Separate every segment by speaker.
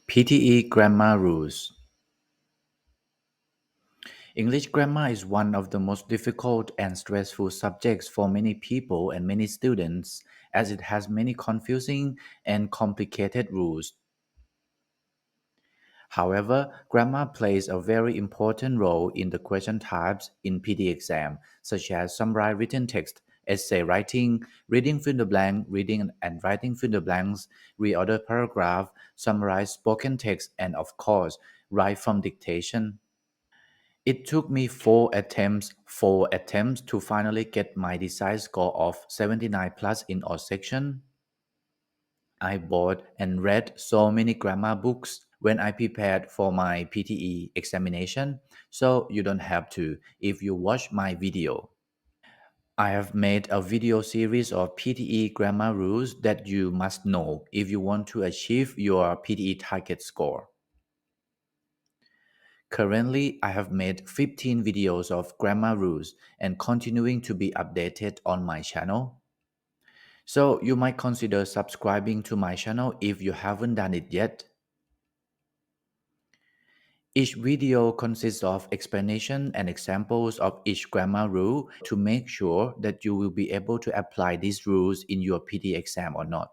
Speaker 1: PTE Grammar Rules. English grammar is one of the most difficult and stressful subjects for many people and many students, as it has many confusing and complicated rules. However, grammar plays a very important role in the question types in PTE exam, such as summary written text, essay writing, reading fill the blank, reading and writing fill the blanks, reorder paragraph, summarize spoken text, and of course, write from dictation. It took me four attempts to finally get my desired score of 79 plus in all sections. I bought and read so many grammar books when I prepared for my PTE examination, so you don't have to if you watch my video. I have made a video series of PTE grammar rules that you must know if you want to achieve your PTE target score. Currently, I have made 15 videos of grammar rules and continuing to be updated on my channel. So you might consider subscribing to my channel if you haven't done it yet. Each video consists of explanation and examples of each grammar rule to make sure that you will be able to apply these rules in your PTE exam or not.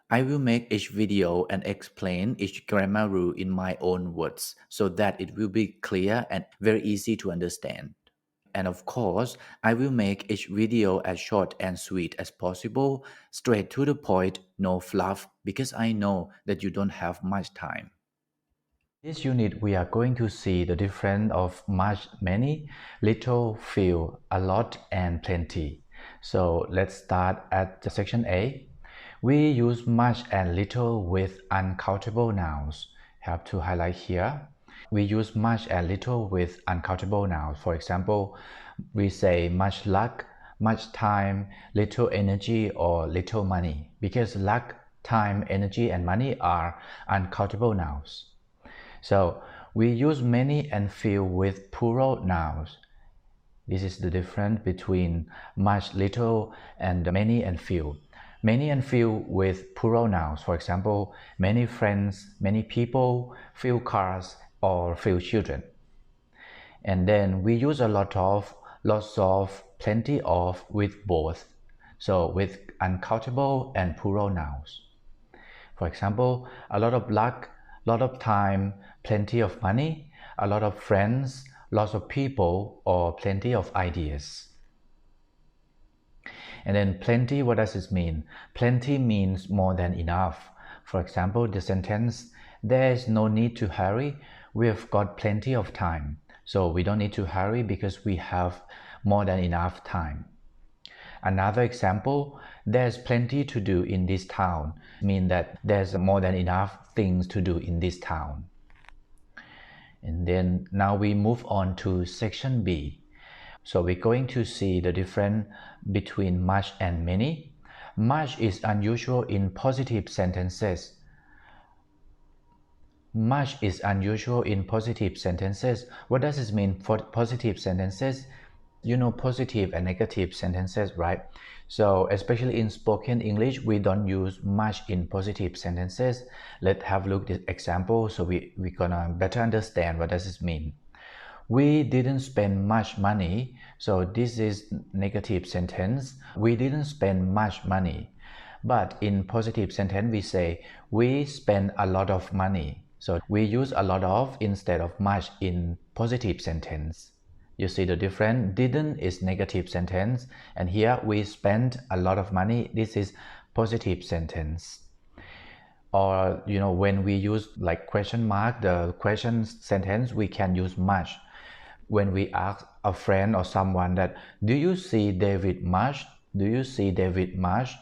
Speaker 1: I will make each video and explain each grammar rule in my own words so that it will be clear and very easy to understand. And of course, I will make each video as short and sweet as possible, straight to the point, no fluff, because I know that you don't have much time. In this unit, we are going to see the difference of much, many, little, few, a lot, and plenty. So let's start at section A. We use much and little with uncountable nouns. Have to highlight here. We use much and little with uncountable nouns. For example, we say much luck, much time, little energy, or little money, because luck, time, energy, and money are uncountable nouns. So we use many and few with plural nouns. This is the difference between much, little, and many and few. Many and few with plural nouns. For example, many friends, many people, few cars, or few children. And then we use a lot of, lots of, plenty of with both. So with uncountable and plural nouns. For example, a lot of luck, lot of time, plenty of money, a lot of friends, lots of people, or plenty of ideas. And then plenty, what does it mean? Plenty means more than enough. For example, the sentence, there is no need to hurry, we have got plenty of time. So we don't need to hurry because we have more than enough time. Another example, there's plenty to do in this town, mean that there's more than enough things to do in this town. And then now we move on to section B. So we're going to see the difference between much and many. Much is unusual in positive sentences. Much is unusual in positive sentences. What does this mean for positive sentences? You know positive and negative sentences, right? So especially in spoken English, we don't use much in positive sentences. Let's have a look at the example so we're gonna better understand what does this mean. We didn't spend much money. So this is negative sentence. We didn't spend much money. But in positive sentence, we say we spend a lot of money. So we use a lot of instead of much in positive sentence. You see the difference? Didn't is negative sentence, and here we spent a lot of money. This is positive sentence. Or when we use like question mark, the question sentence, we can use much. When we ask a friend or someone that, do you see David much? Do you see David much?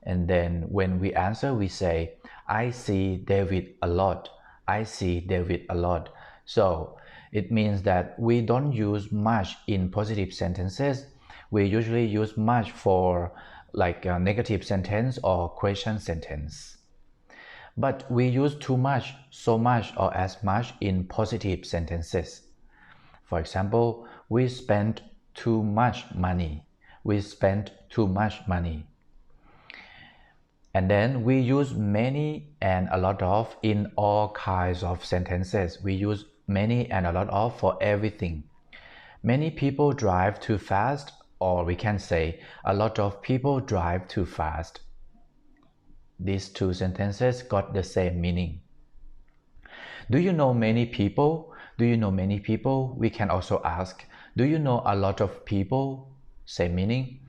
Speaker 1: And then when we answer, we say, I see David a lot. I see David a lot. So it means that we don't use much in positive sentences. We usually use much for like a negative sentence or question sentence. But we use too much, so much, or as much in positive sentences. For example, we spent too much money. We spent too much money. And then we use many and a lot of in all kinds of sentences. We use many and a lot of for everything. Many people drive too fast, or we can say a lot of people drive too fast. These two sentences got the same meaning. Do you know many people? Do you know many people? We can also ask, do you know a lot of people? Same meaning.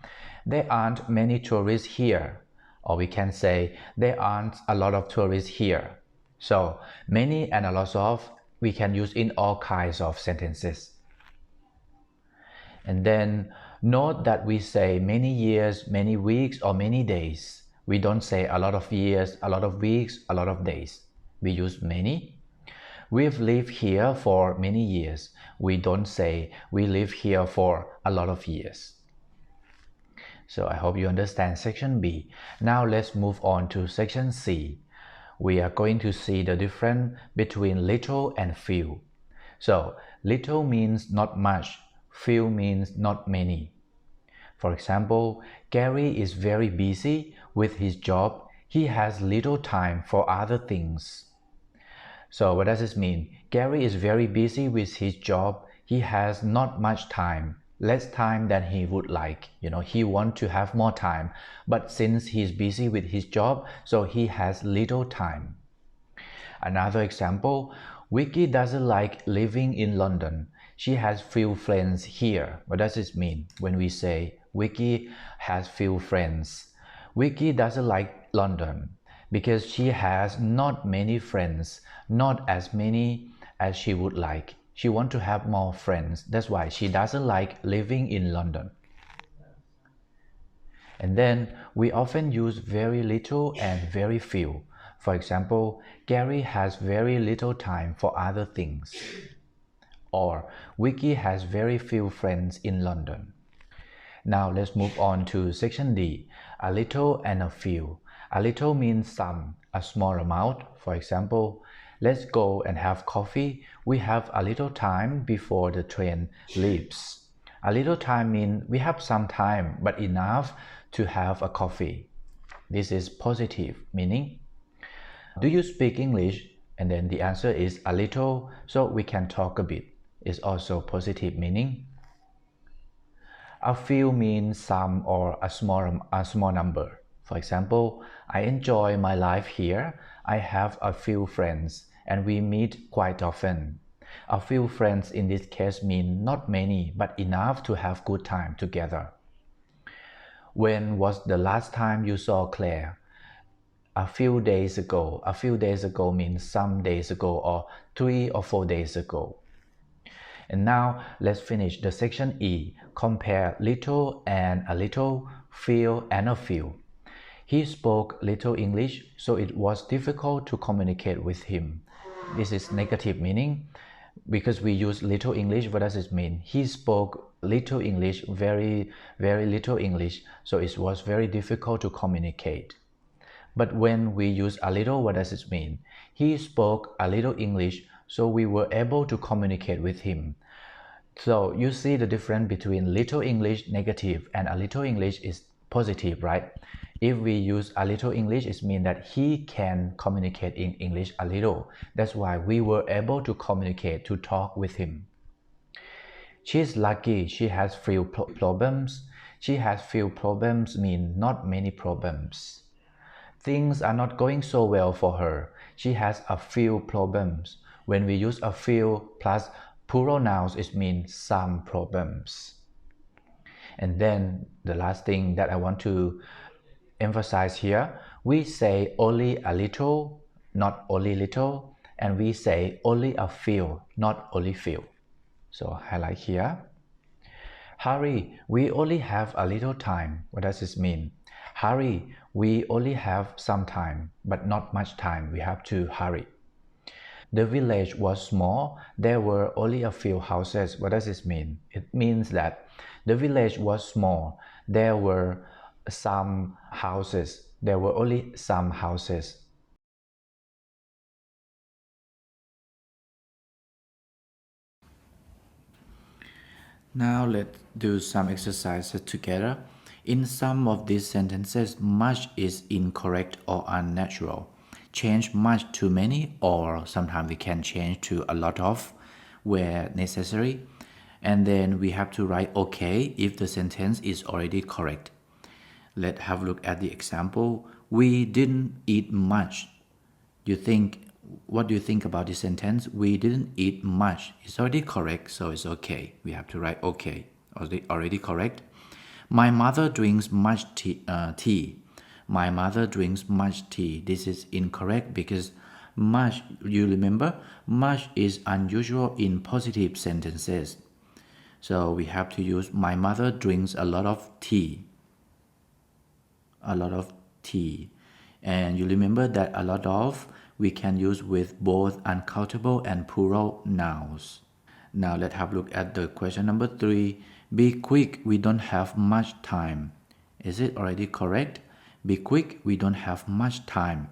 Speaker 1: There aren't many tourists here. Or we can say, there aren't a lot of tourists here. So, many and a lot of we can use in all kinds of sentences. And then note that we say many years, many weeks, or many days. We don't say a lot of years, a lot of weeks, a lot of days. We use many. We've lived here for many years. We don't say we live here for a lot of years. So I hope you understand section B. Now let's move on to section C. We are going to see the difference between little and few. So little means not much, few means not many. For example, Gary is very busy with his job. He has little time for other things. So what does this mean? Gary is very busy with his job. He has not much time, less time than he would like. He wants to have more time, but since he's busy with his job, so he has little time. Another example, Vicky doesn't like living in London. She has few friends here. What does this mean when we say Vicky has few friends? Vicky doesn't like London because she has not many friends, not as many as she would like. She wants to have more friends. That's why she doesn't like living in London. And then we often use very little and very few. For example, Gary has very little time for other things. Or Vicky has very few friends in London. Now let's move on to section D, a little and a few. A little means some, a small amount. For example, let's go and have coffee. We have a little time before the train leaves. A little time means we have some time, but enough to have a coffee. This is positive meaning. Do you speak English? And then the answer is a little, so we can talk a bit. It's also positive meaning. A few means some or a small number. For example, I enjoy my life here. I have a few friends and we meet quite often. A few friends in this case mean not many but enough to have good time together. When was the last time you saw Claire? A few days ago. A few days ago means some days ago or 3 or 4 days ago. And now let's finish the section E. Compare little and a little, few and a few. He spoke little English, so it was difficult to communicate with him. This is negative meaning. Because we use little English, what does it mean? He spoke little English, very little English, so it was very difficult to communicate. But when we use a little, what does it mean? He spoke a little English, so we were able to communicate with him. So you see the difference between little English negative and a little English is positive, right? If we use a little English, it means that he can communicate in English a little. That's why we were able to communicate, to talk with him. She's lucky she has few problems. She has few problems mean not many problems. Things are not going so well for her. She has a few problems. When we use a few plus plural nouns, it means some problems. And then the last thing that I want to emphasize here, we say only a little, not only little, and we say only a few, not only few. So highlight here. Hurry, we only have a little time. What does this mean? Hurry, we only have some time, but not much time. We have to hurry. The village was small. There were only a few houses. What does this mean? It means that the village was small. There were some houses. There were only some houses. Now let's do some exercises together. In some of these sentences, much is incorrect or unnatural. Change much to many, or sometimes we can change to a lot of where necessary. And then we have to write okay if the sentence is already correct. Let's have a look at the example. We didn't eat much. What do you think about this sentence? We didn't eat much. It's already correct, so it's okay. We have to write okay. Already correct. My mother drinks much tea. My mother drinks much tea. This is incorrect because much, you remember, much is unusual in positive sentences. So we have to use my mother drinks a lot of tea. A lot of tea. And you remember that a lot of we can use with both uncountable and plural nouns. Now let's have a look at the question number 3. Be quick, we don't have much time. Is it already correct? Be quick, we don't have much time.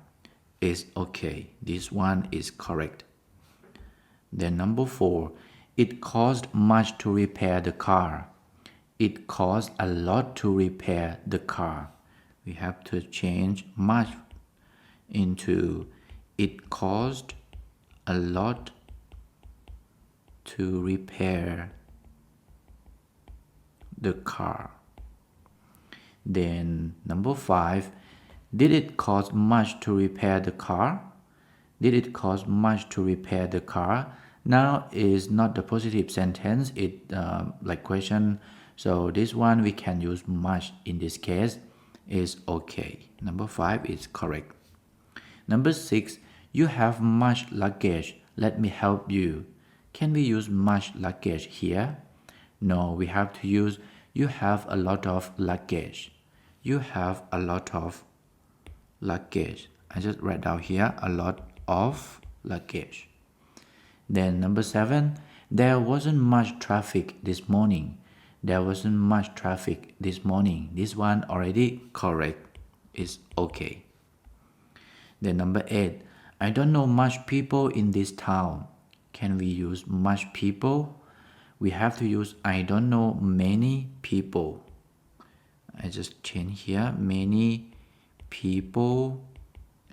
Speaker 1: Is okay. This one is correct. Then number 4. It cost much to repair the car. It cost a lot to repair the car. We have to change much into it cost a lot to repair the car. Then number 5, did it cost much to repair the car? Did it cost much to repair the car? Now is not the positive sentence, it like question. So this one we can use much in this case is okay. Number 5 is correct. Number 6, you have much luggage. Let me help you. Can we use much luggage here? No, we have to use you have a lot of luggage. You have a lot of luggage. I just write down here a lot of luggage. Then number 7, there wasn't much traffic this morning. There wasn't much traffic this morning. This one already correct. It's okay. Then number 8, I don't know much people in this town. Can we use much people? We have to use I don't know many people. I just change here many people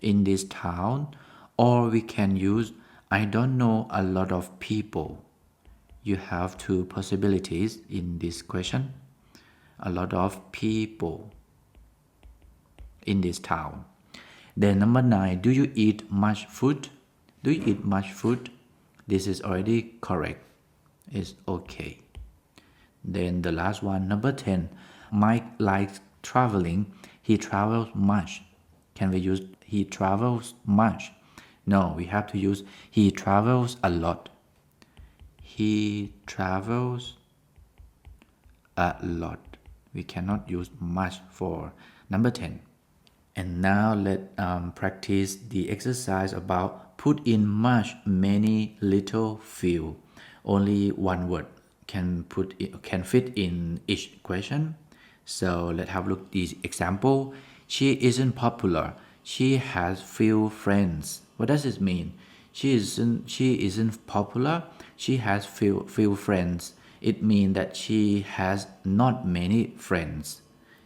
Speaker 1: in this town, or we can use I don't know a lot of people. You have two possibilities in this question. A lot of people in this town. Then number 9, do you eat much food? Do you eat much food? This is already correct. It's okay. Then the last one, number 10, Mike likes traveling. He travels much. Can we use he travels much? No, we have to use he travels a lot. He travels a lot. We cannot use much for number 10. And now let's practice the exercise about put in much, many, little, few. Only one word can fit in each question. So let's have a look at this example. She isn't popular. She has few friends. What does it mean? She isn't popular. She has few friends. It means that she has not many friends.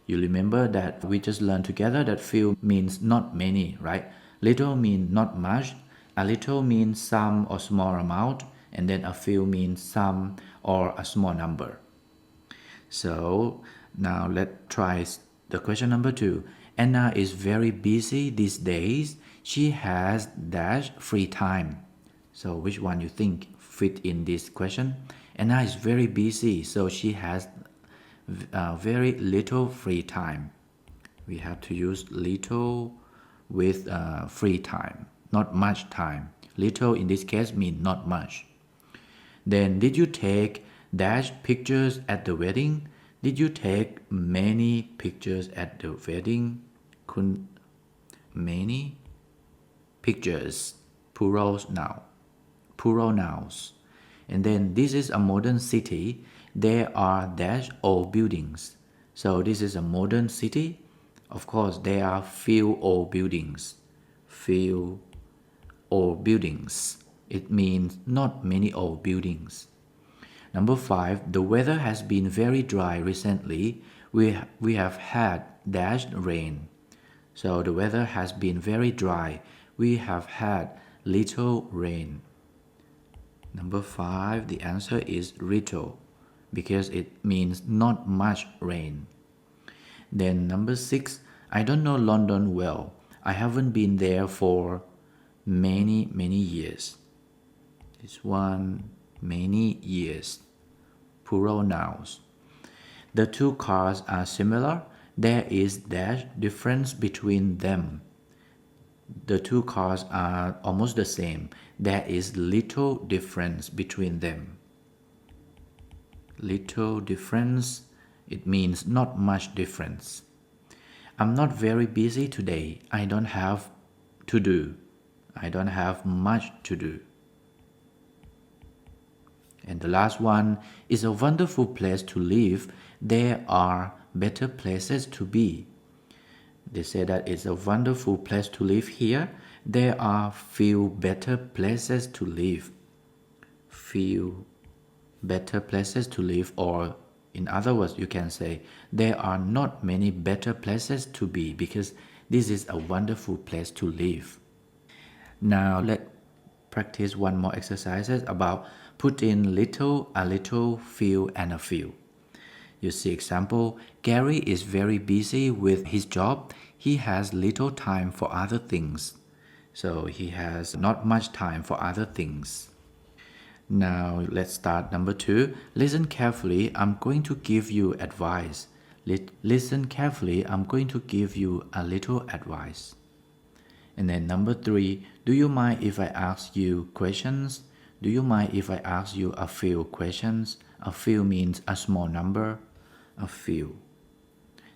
Speaker 1: You remember that we just learned together that few means not many, right? Little means not much. A little means some or small amount. And then a few means some or a small number. So now let's try the question number 2. Anna is very busy these days. She has dash free time. So which one you think fit in this question? Anna is very busy, so she has very little free time. We have to use little with free time, not much time. Little in this case means not much. Then did you take dash pictures at the wedding? Did you take many pictures at the wedding? Many pictures, plural nouns. And then this is a modern city. There are dash old buildings. So this is a modern city. Of course, there are few old buildings. Few old buildings. It means not many old buildings. Number 5, the weather has been very dry recently. We have had dashed rain. So the weather has been very dry. We have had little rain. Number 5, the answer is little because it means not much rain. Then number 6, I don't know London well. I haven't been there for many years. This one, many years. Plural nouns. The two cars are similar. There is dash difference between them. The two cars are almost the same. There is little difference between them. Little difference, it means not much difference. I'm not very busy today. I don't have to do. I don't have much to do. And the last one is a wonderful place to live. There are better places to be. They say that it's a wonderful place to live here. There are few better places to live. Few better places to live, or in other words, you can say there are not many better places to be because this is a wonderful place to live. Now let's practice one more exercises about put in little, a little, few, and a few. You see example, Gary is very busy with his job. He has little time for other things. So he has not much time for other things. Now let's start number 2. Listen carefully. I'm going to give you advice. Listen carefully. I'm going to give you a little advice. And then number 3. Do you mind if I ask you questions? Do you mind if I ask you a few questions? A few means a small number. A few.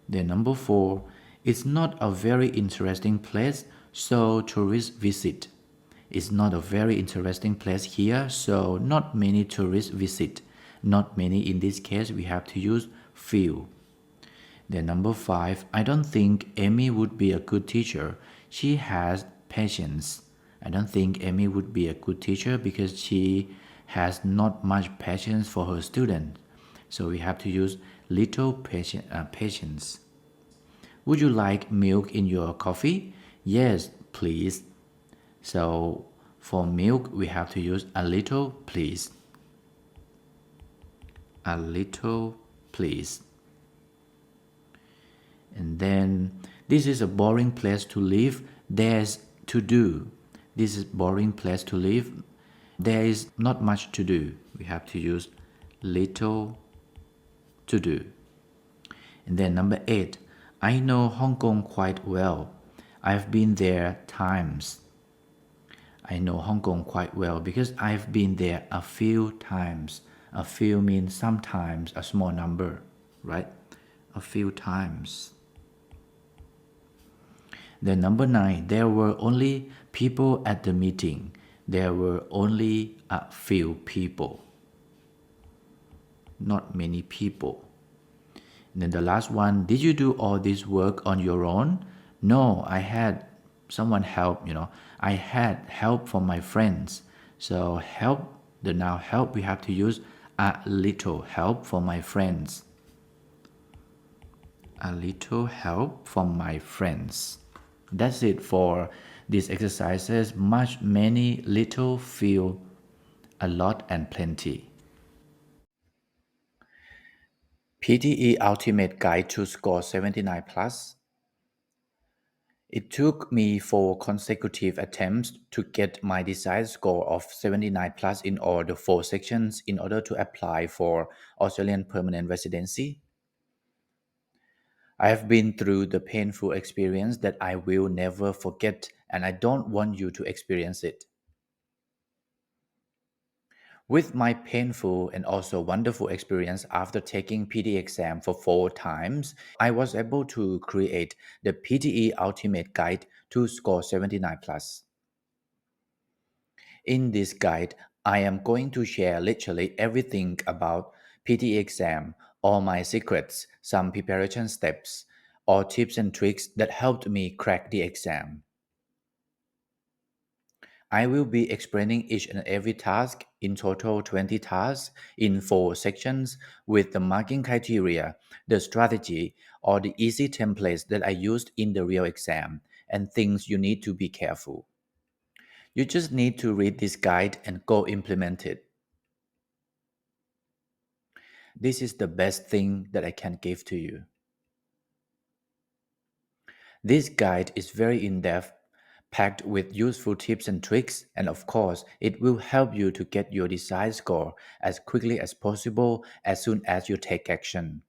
Speaker 1: Then number 4. It's not a very interesting place, so tourists visit. It's not a very interesting place here, so not many tourists visit. Not many in this case, we have to use few. Then number 5, I don't think Amy would be a good teacher. She has patience. I don't think Amy would be a good teacher because she has not much patience for her students. So we have to use little patience. Would you like milk in your coffee? Yes, please. So for milk, we have to use a little, please. A little, please. And then, this is a boring place to live. There's to do. This is boring place to live. There is not much to do. We have to use little to do. And then number 8, I know Hong Kong quite well. I've been there times. I know Hong Kong quite well because I've been there a few times. A few means sometimes, a small number, right? A few times. Then number 9, there were only people at the meeting. There were only a few people. Not many people. And then the last one, did you do all this work on your own? No, I had someone help, I had help from my friends. So help, the noun help, we have to use a little help from my friends. A little help from my friends. That's it for these exercises. Much, many, little, few, a lot, and plenty. PTE Ultimate Guide to Score 79 Plus. It took me 4 consecutive attempts to get my desired score of 79 plus in all the 4 sections in order to apply for Australian permanent residency. I have been through the painful experience that I will never forget, and I don't want you to experience it. With my painful and also wonderful experience after taking PTE exam for 4 times, I was able to create the PTE Ultimate Guide to Score 79 plus. In this guide, I am going to share literally everything about PTE exam, all my secrets, some preparation steps, or tips and tricks that helped me crack the exam. I will be explaining each and every task, in total 20 tasks, in 4 sections with the marking criteria, the strategy, or the easy templates that I used in the real exam, and things you need to be careful. You just need to read this guide and go implement it. This is the best thing that I can give to you. This guide is very in-depth, packed with useful tips and tricks, and of course, it will help you to get your desired score as quickly as possible as soon as you take action.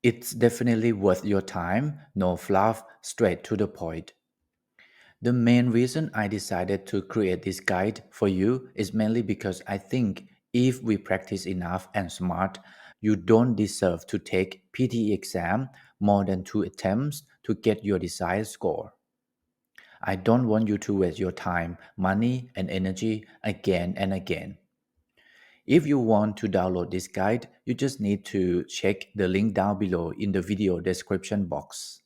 Speaker 1: It's definitely worth your time, no fluff, straight to the point. The main reason I decided to create this guide for you is mainly because I think if we practice enough and smart, you don't deserve to take PTE exam more than 2 attempts to get your desired score. I don't want you to waste your time, money, and energy again and again. If you want to download this guide, you just need to check the link down below in the video description box.